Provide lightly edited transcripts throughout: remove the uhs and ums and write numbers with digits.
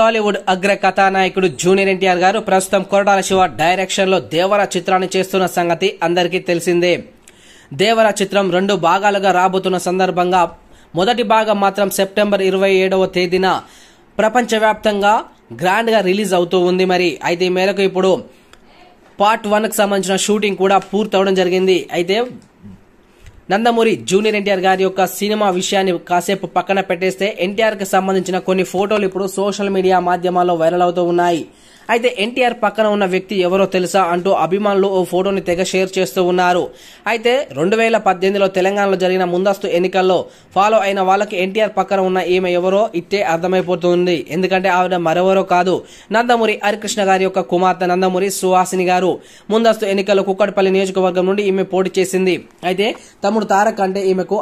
టాలీవుడ్ అగ్ర కథానాయకుడు జూనియర్ ఎన్టీఆర్ గారు ప్రస్తుతం కొరటాల శివ డైరెక్షన్ లో దేవర చిత్రాన్ని చేస్తున్న సంగతి అందరికీ తెలిసిందే. దేవర చిత్రం 2 భాగాలుగా రాబోతున్న సందర్భంగా మొదటి భాగం మాత్రం సెప్టెంబర్ 27వ తేదీన ప్రపంచవ్యాప్తంగా గ్రాండ్ గా రిలీజ్ అవుతూ ఉంది. మరి అయితే ఈ మేరకు ఇప్పుడు పార్ట్ 1 కు సంబంధించిన షూటింగ్ కూడా పూర్తవడం జరిగింది. అయితే నందమూరి జూనియర్ ఎన్టీఆర్ గారి యొక్క సినిమా విషయాన్ని కాసేపు పక్కన పెట్టేస్తే ఎన్టీఆర్ కి సంబంధించిన కొన్ని ఫోటోలు ఇప్పుడు సోషల్ మీడియా మాధ్యమాల్లో వైరల్ అవుతూ ఉన్నాయి. అయితే ఎన్టీఆర్ పక్కన ఉన్న వ్యక్తి ఎవరో తెలుసా అంటూ అభిమానులు ఓ ఫోటోని తెగ షేర్ చేస్తూ ఉన్నారు. అయితే 2018లో తెలంగాణలో జరిగిన ముందస్తు ఎన్నికల్లో ఫాలో అయిన వాళ్ళకి ఎన్టీఆర్ పక్కన ఉన్న ఈమె ఎవరో ఇట్టే అర్థమైపోతుంది. ఎందుకంటే ఆవిడ మరెవరో కాదు, నందమూరి హరికృష్ణ గారి యొక్క కుమార్తె నందమూరి సుహాసిని గారు. ముందస్తు ఎన్నికల్లో కుక్కట్పల్లి నియోజకవర్గం నుండి ఈమె పోటీ చేసింది. అయితే తమ్ముడు తారక్ అంటే ఈమెకు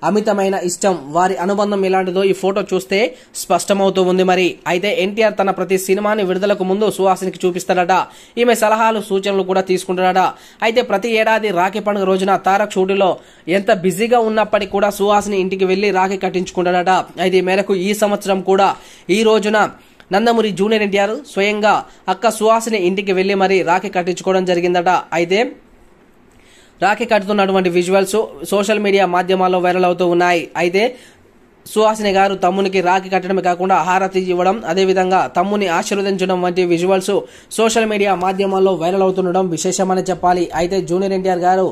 అమితమైన ఇష్టం. వారి అనుబంధం ఎలాంటిదో ఈ ఫోటో చూస్తే స్పష్టమవుతూ ఉంది. మరి అయితే ఎన్టీఆర్ తన ప్రతి సినిమాని విడుదలకు ముందు సుహాసినికి చూపిస్తాడట. ఈమె సలహాలు సూచనలు కూడా తీసుకుంటాడట. అయితే ప్రతి ఏడాది రాఖీ పండుగ రోజున తారక్ షూటింగ్లో ఎంత బిజీగా ఉన్నప్పటికీ కూడా సుహాసిని ఇంటికి వెళ్లి రాఖీ కట్టించుకుంటాడట. అయితే ఈ మేరకు ఈ సంవత్సరం కూడా ఈ రోజున నందమూరి జూనియర్ ఎన్టీఆర్ స్వయంగా అక్క సుహాసిని ఇంటికి వెళ్లి మరి రాఖీ కట్టించుకోవడం జరిగిందట. అయితే రాఖీ కట్టుతున్నటువంటి విజువల్స్ సోషల్ మీడియా మాధ్యమాల్లో వైరల్ అవుతూ ఉన్నాయి. అయితే సుహాసిని గారు తమ్మునికి రాఖీ కట్టడమే కాకుండా హారతి ఇవ్వడం, అదేవిధంగా తమ్ముని ఆశీర్వదించడం వంటి విజువల్స్ సోషల్ మీడియా మాధ్యమాల్లో వైరల్ అవుతుండడం విశేషమని చెప్పాలి. అయితే జూనియర్ ఎన్టీఆర్ గారు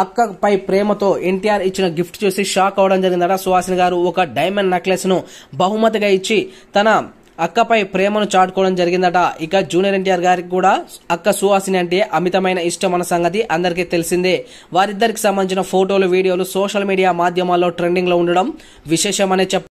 అక్కపై ప్రేమతో ఎన్టీఆర్ ఇచ్చిన గిఫ్ట్ చూసి షాక్ అవడం జరిగిందట. సుహాసిని గారు ఒక డైమండ్ నెక్లెస్ ను బహుమతిగా ఇచ్చి తన అక్కపై ప్రేమను చాటుకోవడం జరిగిందట. ఇక జూనియర్ ఎన్టీఆర్ గారికి కూడా అక్క సుహాసిని అంటే అమితమైన ఇష్టం అన్న సంగతి అందరికీ తెలిసిందే. వారిద్దరికి సంబంధించిన ఫోటోలు, వీడియోలు సోషల్ మీడియా మాధ్యమాల్లో ట్రెండింగ్ లో ఉండడం విశేషమనే చెప్పాలి.